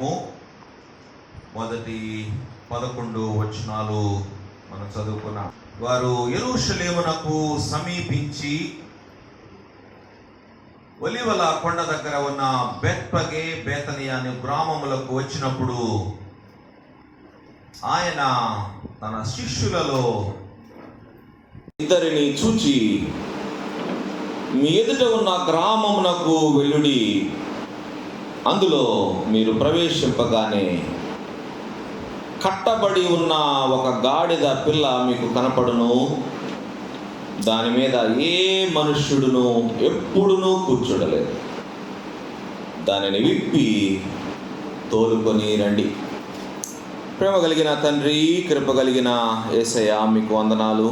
అధ్యాయము మొదటి 11 వచనాలు మనం చదువుకున్నాం. వారు యెరూషలేమునకు సమీపించి ఒలీవల కొండ దగ్గర ఉన్న బెత్పగే బేతనియ అనే గ్రామములకు వచ్చినప్పుడు ఆయన తన శిష్యులలో ఇద్దరిని చూచి, మీ ఎదుట ఉన్న గ్రామమునకు వెళ్ళుడి, అందులో మీరు ప్రవేశింపగానే కట్టబడి ఉన్న ఒక గాడిద పిల్ల మీకు కనపడును. దాని మీద ఏ మనుష్యుడును ఎప్పుడునూ కూర్చోడలేదు. దానిని విప్పి తోలుకొని రండి. ప్రేమ కలిగిన తండ్రి, కృప కలిగిన యేసయ్య, మీకు వందనాలు.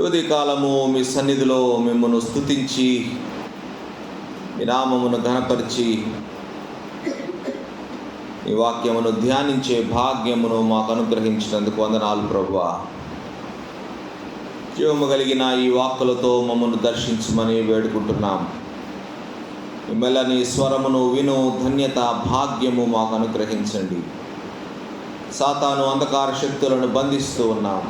ఉదయ కాలము మీ సన్నిధిలో మిమ్మల్ని స్తుతించి మీ నామమును ఘనపరిచి ఈ వాక్యమును ధ్యానించే భాగ్యమును మాకు అనుగ్రహించినందుకు వందనాలు ప్రభువా. జీవము కలిగిన ఈ వాక్కులతో మమ్మల్ని దర్శించమని వేడుకుంటున్నాం. ఈ మెల్లని స్వరమును విను ధన్యత భాగ్యము మాకు అనుగ్రహించండి. సాతాను అంధకార శక్తులను బంధిస్తూ ఉన్నాం.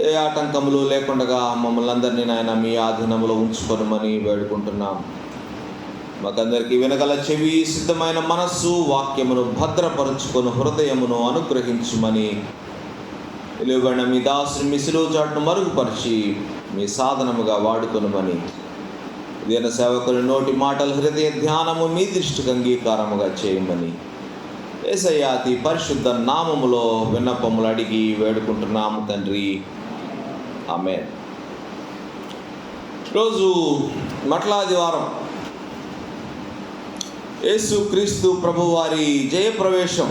ఏ ఆటంకములు లేకుండా మమ్మల్ని అందరినీ నాయన మీ ఆధీనంలో ఉంచుకొనమని వేడుకుంటున్నాం. మాకందరికీ వినగల చెవి, సిద్ధమైన మనస్సు, వాక్యమును భద్రపరుచుకొని హృదయమును అనుగ్రహించమని వెలువడిన మీ దాసుని మీ శిలువ చాటును మరుగుపరిచి మీ సాధనముగా వాడుకొనమని దీన సేవకుని నోటి మాటలు హృదయ ధ్యానము మీ దృష్టికి అంగీకారముగా చేయమని యేసయ్య అతి పరిశుద్ధ నామములో విన్నపములు అడిగి వేడుకుంటున్నాము తండ్రి, ఆమేన్. రోజు మట్లాదివారం యేసు క్రీస్తు ప్రభువారి జయప్రవేశం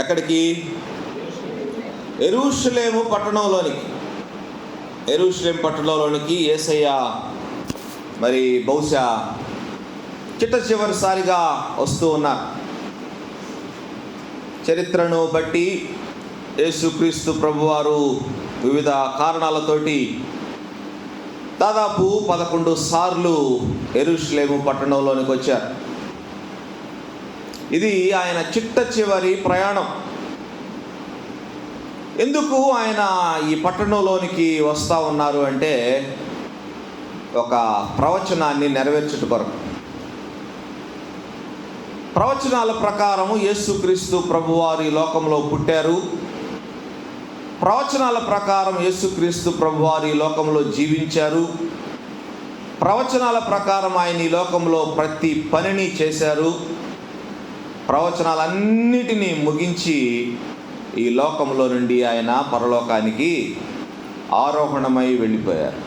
ఎక్కడికి? యెరూషలేము పట్టణంలోనికి. యెరూషలేము పట్టణంలోనికి యేసయ్య మరి బహుశా చివరిసారిగా వస్తూ ఉన్నారు. చరిత్రను బట్టి యేసుక్రీస్తు ప్రభువారు వివిధ కారణాలతోటి దాదాపు 11 సార్లు యెరూషలేము పట్టణంలోనికి వచ్చారు. ఇది ఆయన చివరి ప్రయాణం. ఎందుకు ఆయన ఈ పట్టణంలోనికి వస్తూ ఉన్నారు అంటే, ఒక ప్రవచనాన్ని నెరవేర్చుట కొరకు. ప్రవచనాల ప్రకారము యేసుక్రీస్తు ప్రభువారు ఈ లోకంలో పుట్టారు. ప్రవచనాల ప్రకారం యేసుక్రీస్తు ప్రభువారు ఈ లోకంలో జీవించారు. ప్రవచనాల ప్రకారం ఆయన ఈ లోకంలో ప్రతి పనిని చేశారు. ప్రవచనాలన్నిటినీ ముగించి ఈ లోకంలో నుండి ఆయన పరలోకానికి ఆరోహణమై వెళ్ళిపోయారు.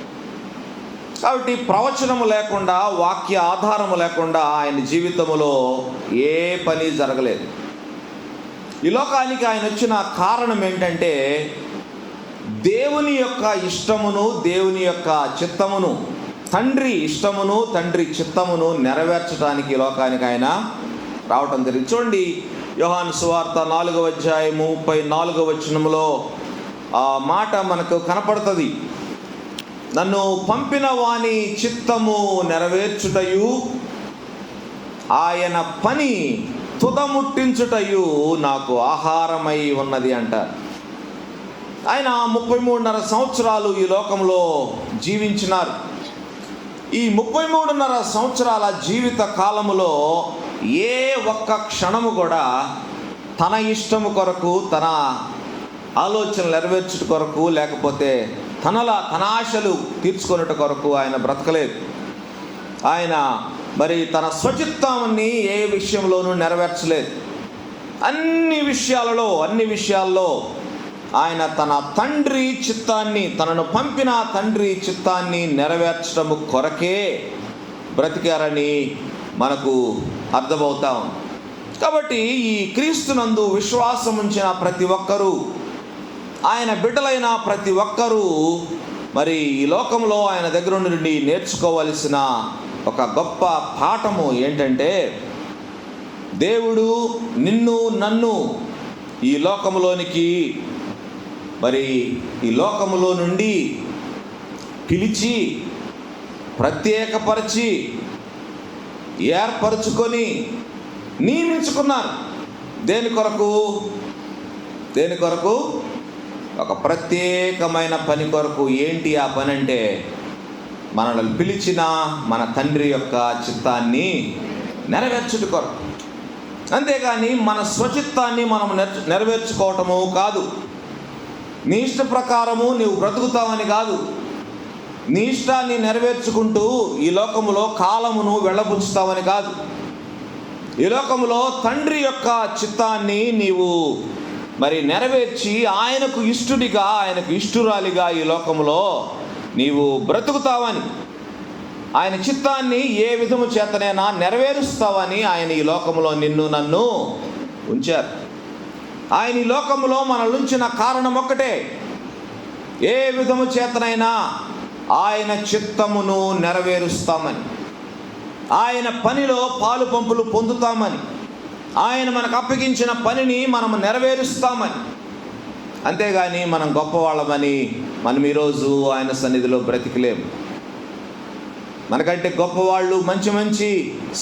కాబట్టి ప్రవచనము లేకుండా, వాక్య ఆధారము లేకుండా ఆయన జీవితంలో ఏ పని జరగలేదు. ఈ లోకానికి ఆయన వచ్చిన కారణం ఏంటంటే, దేవుని యొక్క ఇష్టమును, దేవుని యొక్క చిత్తమును, తండ్రి ఇష్టమును, తండ్రి చిత్తమును నెరవేర్చడానికి ఈ లోకానికి ఆయన రావటం జరిగింది. చూడండి, యోహాను సువార్త 4వ అధ్యాయము 34వ వచనములో ఆ మాట మనకు కనపడుతుంది. నన్ను పంపిన వాని చిత్తము నెరవేర్చుటయు, ఆయన పని తుదముట్టించుటయు నాకు ఆహారమై ఉన్నది అంటారు. ఆయన 33.5 సంవత్సరాలు ఈ లోకంలో జీవించినారు. ఈ 33.5 సంవత్సరాల జీవిత కాలములో ఏ ఒక్క క్షణము కూడా తన ఇష్టము కొరకు, తన ఆలోచనలు నెరవేర్చుట కొరకు, లేకపోతే తన ఆశలు తీర్చుకొనుట కొరకు ఆయన బ్రతకలేదు. ఆయన మరి తన స్వచిత్తాన్ని ఏ విషయంలోనూ నెరవేర్చలేదు. అన్ని విషయాల్లో ఆయన తన తండ్రి చిత్తాన్ని, తనను పంపిన తండ్రి చిత్తాన్ని నెరవేర్చడము కొరకే బ్రతికారని మనకు అర్థమవుతాం. కాబట్టి ఈ క్రీస్తునందు విశ్వాసం ఉంచిన ప్రతి ఒక్కరూ, ఆయన బిడ్డలైన ప్రతి ఒక్కరూ మరి ఈ లోకంలో ఆయన దగ్గర నుండి నేర్చుకోవలసిన ఒక గొప్ప పాఠము ఏంటంటే, దేవుడు నిన్ను నన్ను ఈ లోకములోనికి, మరి ఈ లోకములో నుండి పిలిచి ప్రత్యేకపరిచి ఏర్పరచుకొని నియమించుకున్నారు. దేని కొరకు? ఒక ప్రత్యేకమైన పని కొరకు. ఏంటి ఆ పని అంటే, మనల్ని పిలిచిన మన తండ్రి యొక్క చిత్తాన్ని నెరవేర్చుట కొరకు. అంతేగాని మన స్వచిత్తాన్ని మనం నెరవేర్చుకోవటము కాదు. నీ ఇష్ట ప్రకారము నీవు బ్రతుకుతావని కాదు. నీ ఇష్టాన్ని నెరవేర్చుకుంటూ ఈ లోకములో కాలమును వెళ్ళబుచ్చుతావని కాదు. ఈ లోకములో తండ్రి యొక్క చిత్తాన్ని నీవు నెరవేర్చి ఆయనకు ఇష్టుడిగా, ఆయనకు ఇష్టురాలిగా ఈ లోకములో నీవు బ్రతుకుతావని, ఆయన చిత్తాన్ని ఏ విధము చేతనైనా నెరవేరుస్తావని ఆయన ఈ లోకములో నిన్ను నన్ను ఉంచారు. ఆయన ఈ లోకములో మనల్ని ఉంచిన కారణం ఒక్కటే, ఏ విధము చేతనైనా ఆయన చిత్తమును నెరవేరుస్తామని, ఆయన పనిలో పాలు పంపులు పొందుతామని, ఆయన మనకు అప్పగించిన పనిని మనం నెరవేరుస్తామని. అంతేగాని మనం గొప్పవాళ్ళమని మనం ఈరోజు ఆయన సన్నిధిలో బ్రతికలేము. మనకంటే గొప్పవాళ్ళు, మంచి మంచి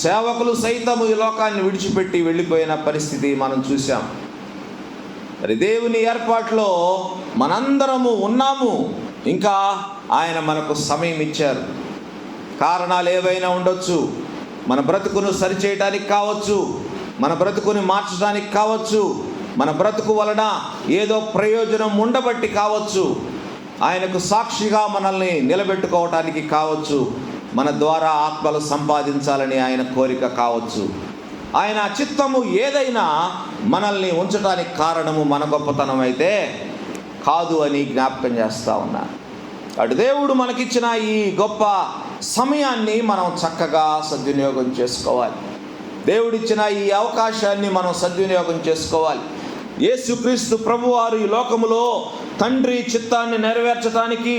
సేవకులు సైతము ఈ లోకాన్ని విడిచిపెట్టి వెళ్ళిపోయిన పరిస్థితి మనం చూసాం. మరి దేవుని ఏర్పాటులో మనందరము ఉన్నాము. ఇంకా ఆయన మనకు సమయం ఇచ్చారు. కారణాలు ఏవైనా ఉండొచ్చు. మన బ్రతుకును సరిచేయడానికి కావచ్చు, మన బ్రతుకుని మార్చడానికి కావచ్చు, మన బ్రతుకు వలన ఏదో ప్రయోజనం ఉండబట్టి కావచ్చు, ఆయనకు సాక్షిగా మనల్ని నిలబెట్టుకోవటానికి కావచ్చు, మన ద్వారా ఆత్మలు సంపాదించాలని ఆయన కోరిక కావచ్చు. ఆయన చిత్తము ఏదైనా మనల్ని ఉంచడానికి కారణము మన గొప్పతనం అయితే కాదు అని జ్ఞాపకం చేస్తూ ఉన్నారు. అటు దేవుడు మనకిచ్చిన ఈ గొప్ప సమయాన్ని మనం చక్కగా సద్వినియోగం చేసుకోవాలి. దేవుడిచ్చిన ఈ అవకాశాన్ని మనం సద్వినియోగం చేసుకోవాలి. యేసుక్రీస్తు ప్రభువారు ఈ లోకములో తండ్రి చిత్తాన్ని నెరవేర్చడానికి,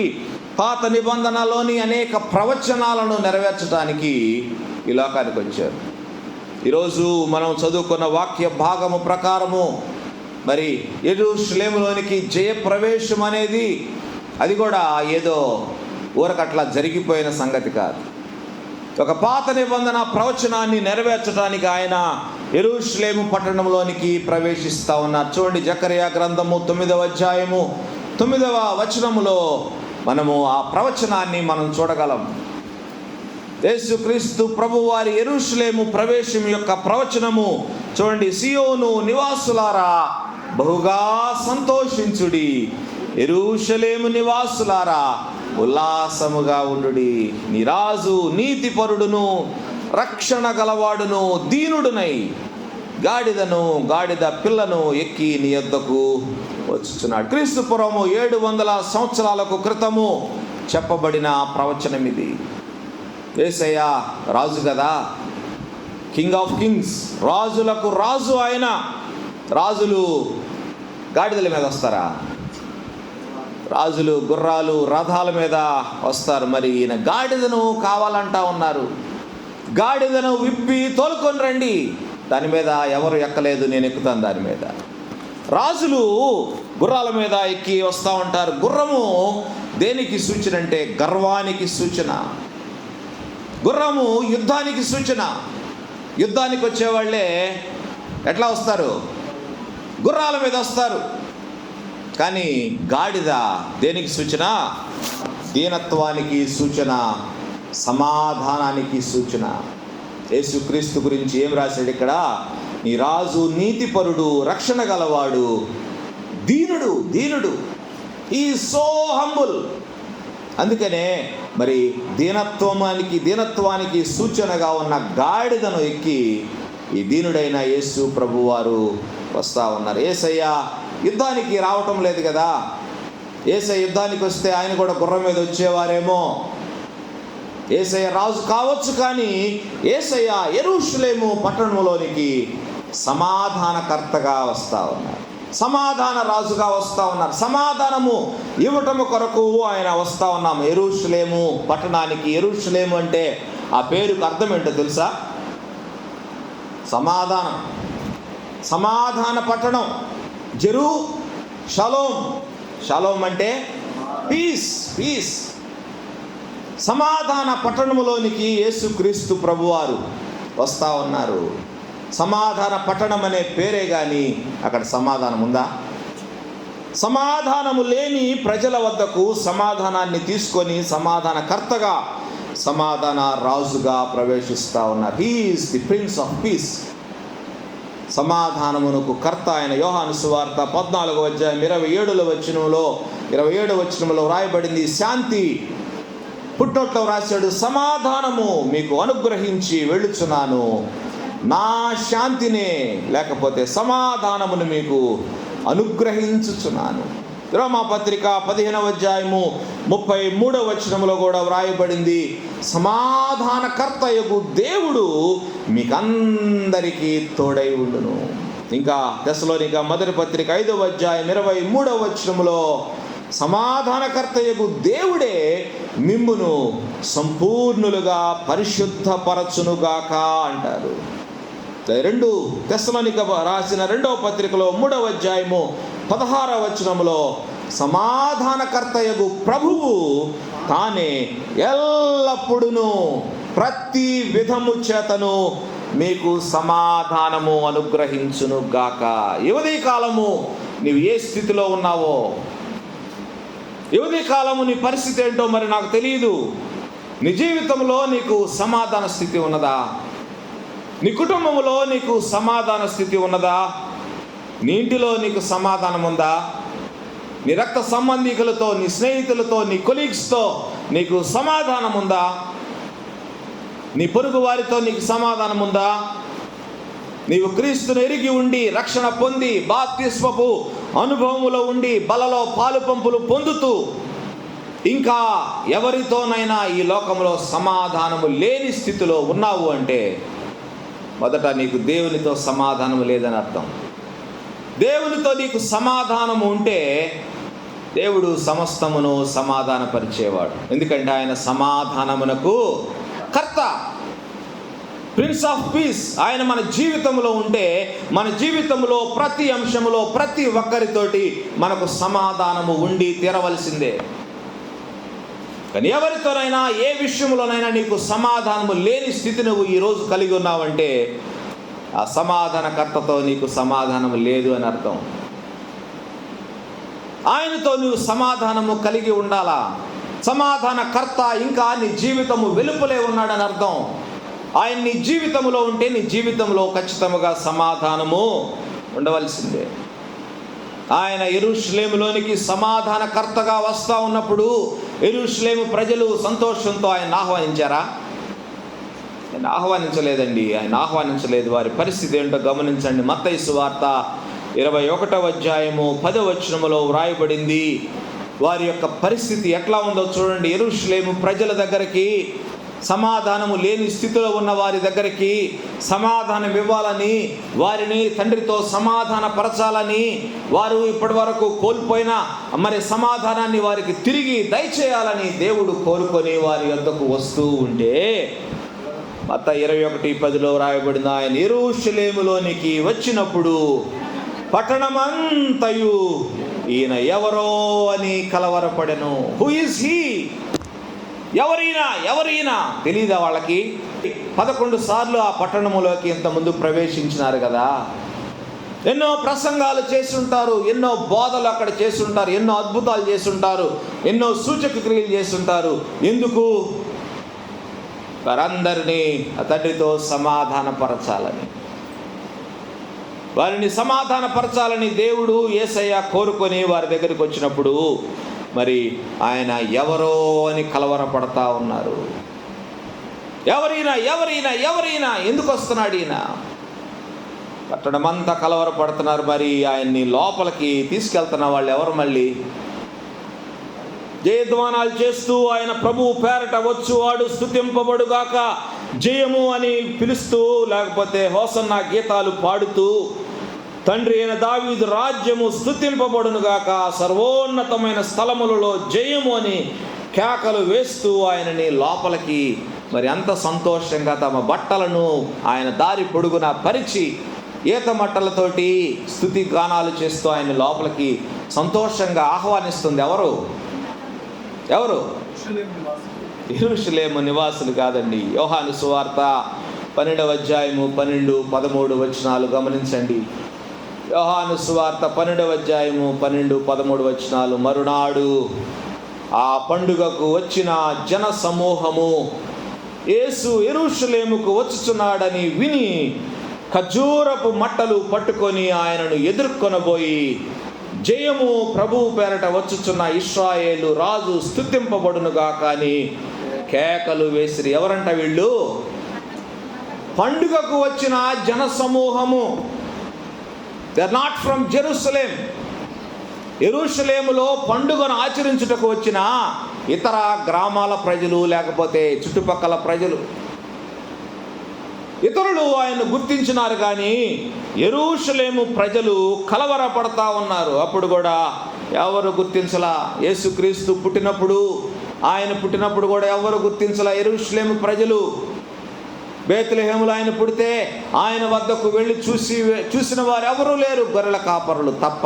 పాత నిబంధనలోని అనేక ప్రవచనాలను నెరవేర్చడానికి ఈ లోకానికి వచ్చారు. ఈరోజు మనం చదువుకున్న వాక్య భాగము ప్రకారము యెరూషలేములోనికి జయప్రవేశం అనేది అది కూడా ఏదో ఊరకట్లా జరిగిపోయిన సంగతి కాదు. ఒక పాత నిబంధన ప్రవచనాన్ని నెరవేర్చడానికి ఆయన యెరూషలేము పట్టణంలోనికి ప్రవేశిస్తూ ఉన్నారు. చూడండి, జకర్యా గ్రంథము 9వ అధ్యాయము 9వ వచనములో మనము ఆ ప్రవచనాన్ని మనం చూడగలం. యేసుక్రీస్తు ప్రభువారి యెరూషలేము ప్రవేశం యొక్క ప్రవచనము చూడండి. సియోను నివాసులారా బహుగా సంతోషించుడి, యెరూషలేము నివాసులారా ఉల్లాసముగా ఉండుడి. నీ రాజు నీతిపరుడును రక్షణ గలవాడును దీనుడునై గాడిద పిల్లను ఎక్కి నీ యొద్దకు వచ్చుచున్నాడు. క్రీస్తు పూర్వము 700 సంవత్సరాలకు క్రితము చెప్పబడిన ప్రవచనం ఇది. యేసయ్య రాజు కదా, కింగ్ ఆఫ్ కింగ్స్, రాజులకు రాజు ఆయన. రాజులు గాడిదల మీద వస్తారా? రాజులు గుర్రాలు రథాల మీద వస్తారు. మరి ఈయన గాడిదను కావాలంటా ఉన్నారు. గాడిదను విప్పి తోలుకొని రండి, దాని మీద ఎవరు ఎక్కలేదు, నేను ఎక్కుతాను దాని మీద. రాజులు గుర్రాల మీద ఎక్కి వస్తూ ఉంటారు. గుర్రము దేనికి సూచన అంటే గర్వానికి సూచన. గుర్రము యుద్ధానికి సూచన. యుద్ధానికి వచ్చేవాళ్ళే ఎట్లా వస్తారు? గుర్రాల మీద వస్తారు. కానీ గాడిద దేనికి సూచన? దీనత్వానికి సూచన, సమాధానానికి సూచన. యేసుక్రీస్తు గురించి ఏం రాశాడు ఇక్కడ? నీ రాజు నీతిపరుడు, రక్షణ గలవాడు, దీనుడు. ఈ సో హంబుల్. అందుకనే దీనత్వానికి సూచనగా ఉన్న గాడిదను ఎక్కి ఈ దీనుడైన యేసు ప్రభువారు వస్తూ ఉన్నారు. యేసయ్య యుద్ధానికి రావటం లేదు కదా. యేసయ్య యుద్ధానికి వస్తే ఆయన కూడా గుర్రం మీద వచ్చేవారేమో. యేసయ్య రాజు కావచ్చు, కానీ యేసయ్య యెరూషలేము పట్టణంలోనికి సమాధానకర్తగా వస్తూ ఉన్నారు. సమాధాన రాజుగా వస్తూ ఉన్నారు. సమాధానము ఇవ్వటము కొరకు ఆయన వస్తూ ఉన్నాము యెరూషలేము పట్టణానికి. యెరూషలేము అంటే ఆ పేరుకు అర్థం ఏంటో తెలుసా? సమాధాన పట్టణం. షలోం అంటే పీస్. సమాధాన పట్టణములోనికి యేసుక్రీస్తు ప్రభువారు వస్తూ ఉన్నారు. సమాధాన పట్టణం అనే పేరే కానీ అక్కడ సమాధానం ఉందా? సమాధానము లేని ప్రజల వద్దకు సమాధానాన్ని తీసుకొని సమాధానకర్తగా, సమాధాన రాజుగా ప్రవేశిస్తూ ఉన్నారు. He is the prince of peace. సమాధానమునకు కర్త ఆయన. యోహాను సువార్త 14:27 వచనంలో రాయబడింది, శాంతి పుట్టినట్లో రాశాడు, సమాధానము మీకు అనుగ్రహించి వెళ్ళుచున్నాను, నా శాంతినే లేకపోతే సమాధానమును మీకు అనుగ్రహించుచున్నాను. రోమాపత్రిక 15:33 కూడా వ్రాయబడింది, సమాధానకర్తయగు దేవుడు మీకందరికీ తోడై ఉండును. ఇంకా తెస్సలోనిక మొదటి పత్రిక 5:23 సమాధానకర్తయగు దేవుడే మిమ్మును సంపూర్ణులుగా పరిశుద్ధపరచునుగాక అంటారు. 2 తెస్సలోనిక రాసిన 2వ పత్రికలో 3:16 సమాధానకర్తయగు ప్రభువు తానే ఎల్లప్పుడూ ప్రతి విధము చేతను మీకు సమాధానము అనుగ్రహించును గాక. యువతి కాలము నీవు ఏ స్థితిలో ఉన్నావో, యువతి కాలము నీ పరిస్థితి ఏంటో మరి నాకు తెలియదు. నీ జీవితంలో నీకు సమాధాన స్థితి ఉన్నదా? నీ కుటుంబంలో నీకు సమాధాన స్థితి ఉన్నదా? నీ ఇంటిలో నీకు సమాధానం ఉందా? నీ రక్త సంబంధికులతో, నీ స్నేహితులతో, నీ కొలీగ్స్తో నీకు సమాధానం ఉందా? నీ పొరుగు వారితో నీకు సమాధానం ఉందా? నీవు క్రీస్తును ఎరిగి ఉండి, రక్షణ పొంది, బాప్తిస్మపు అనుభవములో ఉండి, బలలో పాలు పంపులు పొందుతూ ఇంకా ఎవరితోనైనా ఈ లోకంలో సమాధానము లేని స్థితిలో ఉన్నావు అంటే మొదట నీకు దేవునితో సమాధానము లేదని అర్థం. దేవునితో నీకు సమాధానము ఉంటే దేవుడు సమస్తమును సమాధానపరిచేవాడు. ఎందుకంటే ఆయన సమాధానమునకు కర్త, ప్రిన్స్ ఆఫ్ పీస్. ఆయన మన జీవితంలో ఉంటే మన జీవితంలో ప్రతి అంశంలో ప్రతి ఒక్కరితోటి మనకు సమాధానము ఉండి తీరవలసిందే. కానీ ఎవరితోనైనా ఏ విషయంలోనైనా నీకు సమాధానము లేని స్థితి నువ్వు ఈరోజు కలిగి ఉన్నావంటే ఆ సమాధానకర్తతో నీకు సమాధానము లేదు అని అర్థం. ఆయనతో నువ్వు సమాధానము కలిగి ఉండాలా. సమాధానకర్త ఇంకా నీ జీవితము వెలుపలే ఉన్నాడని అర్థం. ఆయన నీ జీవితంలో ఉంటే నీ జీవితంలో ఖచ్చితంగా సమాధానము ఉండవలసిందే. ఆయన యెరూషలేములోనికి సమాధానకర్తగా వస్తూ ఉన్నప్పుడు యెరూషలేము ప్రజలు సంతోషంతో ఆయన ఆహ్వానించారా? ఆయన ఆహ్వానించలేదండి. ఆయన ఆహ్వానించలేదు. వారి పరిస్థితి ఏంటో గమనించండి. మత్తయి సువార్త 21:10 వ్రాయబడింది. వారి యొక్క పరిస్థితి ఎట్లా ఉందో చూడండి. యెరూషలేము ప్రజల దగ్గరికి, సమాధానము లేని స్థితిలో ఉన్న వారి దగ్గరికి సమాధానం ఇవ్వాలని, వారిని తండ్రితో సమాధాన పరచాలని, వారు ఇప్పటి వరకు కోల్పోయిన మరి సమాధానాన్ని వారికి తిరిగి దయచేయాలని దేవుడు కోరుకొని వారి వద్దకు వస్తూ ఉంటే మత్తయి 21:10 రాయబడింది, ఆయన యెరూషలేములోనికి వచ్చినప్పుడు పట్టణమంతయు ఈయన ఎవరో అని కలవరపడెను. Who is he? ఎవరైనా తెలీదా వాళ్ళకి? 11 సార్లు ఆ పట్టణములోకి ఇంతకుముందు ప్రవేశించినారు కదా. ఎన్నో ప్రసంగాలు చేస్తుంటారు, ఎన్నో బోధలు అక్కడ చేస్తుంటారు, ఎన్నో అద్భుతాలు చేస్తుంటారు, ఎన్నో సూచక క్రియలు చేస్తుంటారు. ఎందుకు? వారందరినీ తండ్రితో సమాధానపరచాలని, వారిని సమాధానపరచాలని దేవుడు యేసయ్య కోరుకొని వారి దగ్గరికి వచ్చినప్పుడు మరి ఆయన ఎవరో అని కలవరపడతా ఉన్నారు. ఎవరైనా ఎందుకు వస్తున్నాడు ఈయన? పట్టణమంతా కలవరపడుతున్నారు. మరి ఆయన్ని లోపలికి తీసుకెళ్తున్న వాళ్ళు ఎవరు? మళ్ళీ జయధ్వానాలు చేస్తూ ఆయన ప్రభువు పేరట వచ్చువాడు స్తుతింపబడుగాక, జయము అని పిలుస్తూ, లేకపోతే హోసన్నా గీతాలు పాడుతూ, తండ్రి అయిన దావీదు రాజ్యము స్తుతింపబడునుగాక, సర్వోన్నతమైన స్థలములలో జయము అని కేకలు వేస్తూ ఆయనని లోపలికి మరి అంత సంతోషంగా తమ బట్టలను ఆయన దారి పొడుగున పరిచి ఈత మట్టలతోటి స్తుతి గానాలు చేస్తూ ఆయన లోపలికి సంతోషంగా ఆహ్వానిస్తుంది. ఎవరు? యెరూషలేము నివాసులు కాదండి. యోహాను సువార్త 12వ అధ్యాయము 12, 13 వచనాలు గమనించండి. యోహాను సువార్త 12వ అధ్యాయము 12, 13 వచనాలు. మరునాడు ఆ పండుగకు వచ్చిన జన సమూహము యేసు యెరూషలేముకు వచ్చుచున్నాడని విని ఖర్జూరపు మట్టలు పట్టుకొని ఆయనను ఎదుర్కొనబోయి, జయము ప్రభువు పేరట వచ్చుచున్న ఇశ్రాయేలు రాజు స్తుతింపబడునుగా కానీ కేకలు వేసిరి. ఎవరంట వీళ్ళు? పండుగకు వచ్చిన జన సమూహము. They are not from Jerusalem. యెరూషలేములో పండుగను ఆచరించుటకు వచ్చిన ఇతర గ్రామాల ప్రజలు, లేకపోతే చుట్టుపక్కల ప్రజలు, ఇతరులు ఆయన గుర్తించినారు. కానీ యెరూషలేము ప్రజలు కలవరపడతా ఉన్నారు. అప్పుడు కూడా ఎవరు గుర్తించలా. యేసుక్రీస్తు పుట్టినప్పుడు, ఆయన పుట్టినప్పుడు కూడా ఎవరు గుర్తించలా యెరూషలేము ప్రజలు. బేత్లెహేములో ఆయన పుడితే ఆయన వద్దకు వెళ్ళి చూసిన వారు ఎవరూ లేరు, గొర్రెల కాపరులు తప్ప.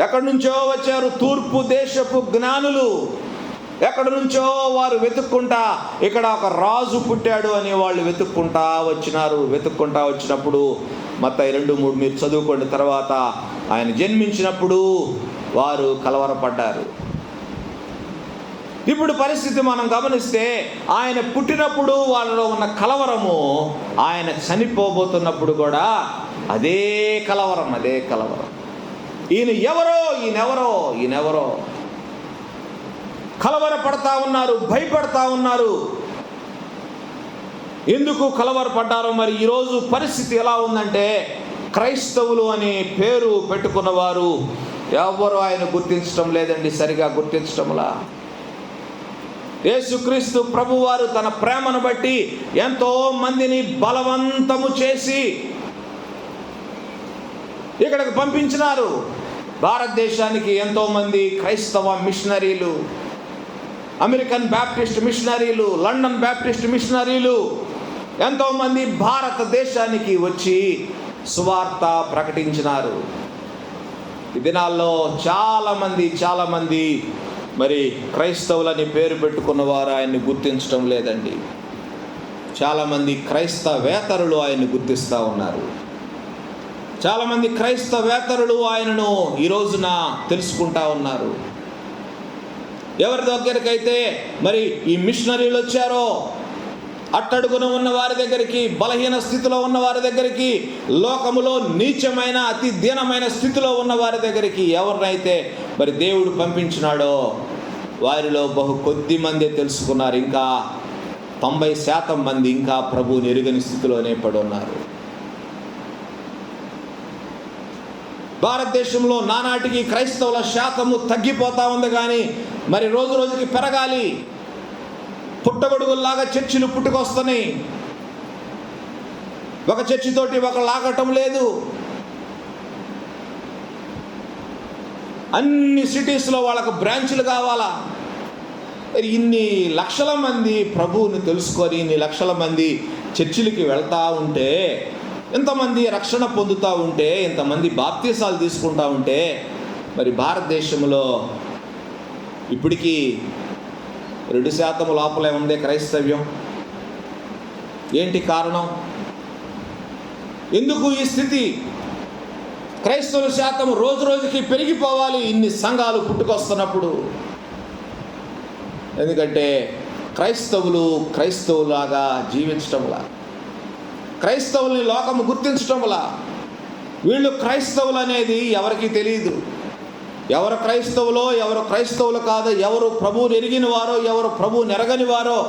ఎక్కడి నుంచో వచ్చారు తూర్పు దేశపు జ్ఞానులు. ఎక్కడి నుంచో వారు వెతుక్కుంటా ఇక్కడ ఒక రాజు పుట్టాడు అని వాళ్ళు వెతుక్కుంటా వచ్చినారు. వెతుక్కుంటా వచ్చినప్పుడు మత్తయి 2:3 మీరు చదువుకోండి. తర్వాత ఆయన జన్మించినప్పుడు వారు కలవరపడ్డారు. ఇప్పుడు పరిస్థితి మనం గమనిస్తే, ఆయన పుట్టినప్పుడు వాళ్ళలో ఉన్న కలవరము, ఆయన చనిపోబోతున్నప్పుడు కూడా అదే కలవరం, అదే కలవరం. ఈయనెవరో కలవరపడతా ఉన్నారు, భయపడతా ఉన్నారు. ఎందుకు కలవరపడ్డారో మరి. ఈరోజు పరిస్థితి ఎలా ఉందంటే, క్రైస్తవులు అని పేరు పెట్టుకున్నవారు ఎవరు ఆయన గుర్తించడం లేదండి, సరిగా గుర్తించడంలా. యేసుక్రీస్తు ప్రభువారు తన ప్రేమను బట్టి ఎంతో మందిని బలవంతము చేసి ఇక్కడికి పంపించినారు. భారతదేశానికి ఎంతోమంది క్రైస్తవ మిషనరీలు, అమెరికన్ బ్యాప్టిస్ట్ మిషనరీలు, లండన్ బ్యాప్టిస్ట్ మిషనరీలు ఎంతోమంది భారతదేశానికి వచ్చి సువార్త ప్రకటించినారు. ఈ దినాల్లో చాలామంది మరి క్రైస్తవులని పేరు పెట్టుకున్నవారు ఆయన్ని గుర్తించడం లేదండి. చాలామంది క్రైస్తవేతరులు ఆయన్ని గుర్తిస్తూ ఉన్నారు. చాలామంది క్రైస్తవేతరులు ఆయనను ఈ రోజున తెలుసుకుంటా ఉన్నారు. ఎవరి దగ్గరికైతే మరి ఈ మిషనరీలు వచ్చారో, అట్టడుగున ఉన్న వారి దగ్గరికి, బలహీన స్థితిలో ఉన్న వారి దగ్గరికి, లోకములో నీచమైన అతి దీనమైన స్థితిలో ఉన్న వారి దగ్గరికి ఎవరినైతే మరి దేవుడు పంపించినాడో వారిలో బహు కొద్ది మంది తెలుసుకున్నారు. ఇంకా 90% మంది ఇంకా ప్రభువుని ఎరుగని స్థితిలోనే పడి ఉన్నారు. భారతదేశంలో నానాటికి క్రైస్తవుల శాతము తగ్గిపోతా ఉంది, కానీ మరి రోజు రోజుకి పెరగాలి. పుట్టగొడుగుల్లాగా చర్చిలు పుట్టుకొస్తున్నాయి. ఒక చర్చితోటి ఒక లాగటం లేదు. అన్ని సిటీస్లో వాళ్ళకు బ్రాంచ్లు కావాలా. ఇన్ని లక్షల మంది ప్రభువుని తెలుసుకొని, ఇన్ని లక్షల మంది చర్చిలకి వెళ్తూ ఉంటే, ఇంతమంది రక్షణ పొందుతూ ఉంటే, ఇంతమంది బాప్తీసాలు తీసుకుంటూ ఉంటే, మరి భారతదేశంలో ఇప్పటికీ 2% లోపలే ఉందే క్రైస్తవ్యం. ఏంటి కారణం? ఎందుకు ఈ స్థితి? క్రైస్తవుల శాతం రోజు రోజుకి పెరిగిపోవాలి ఇన్ని సంఘాలు పుట్టుకొస్తున్నప్పుడు. ఎందుకంటే క్రైస్తవులాగా జీవించటంలా, క్రైస్తవుల్ని లోకము గుర్తించటంలా. వీళ్ళు క్రైస్తవులు అనేది ఎవరికి తెలియదు. ఎవరు క్రైస్తవులో, ఎవరు క్రైస్తవులు కాదో, ఎవరు ప్రభువుని ఎరిగిన వారో, ఎవరు ప్రభువుని ఎరగని వారో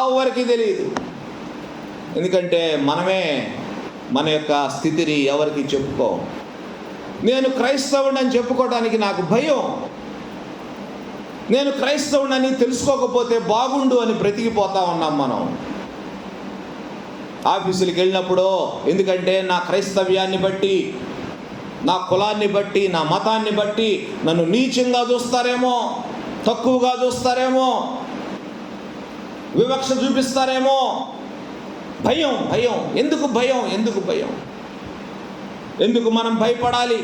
ఎవరికి తెలియదు. ఎందుకంటే మనమే మన యొక్క స్థితిని ఎవరికి చెప్పుకోం. నేను క్రైస్తవుడిని అని చెప్పుకోవడానికి నాకు భయం. నేను క్రైస్తవుడిని తెలుసుకోకపోతే బాగుండు అని బ్రతికిపోతా ఉన్నాం మనం. ఆఫీసులకు వెళ్ళినప్పుడు, ఎందుకంటే నా క్రైస్తవ్యాన్ని బట్టి, నా కులాన్ని బట్టి, నా మతాన్ని బట్టి నన్ను నీచంగా చూస్తారేమో, తక్కువగా చూస్తారేమో, వివక్ష చూపిస్తారేమో. భయం. ఎందుకు భయం? ఎందుకు మనం భయపడాలి?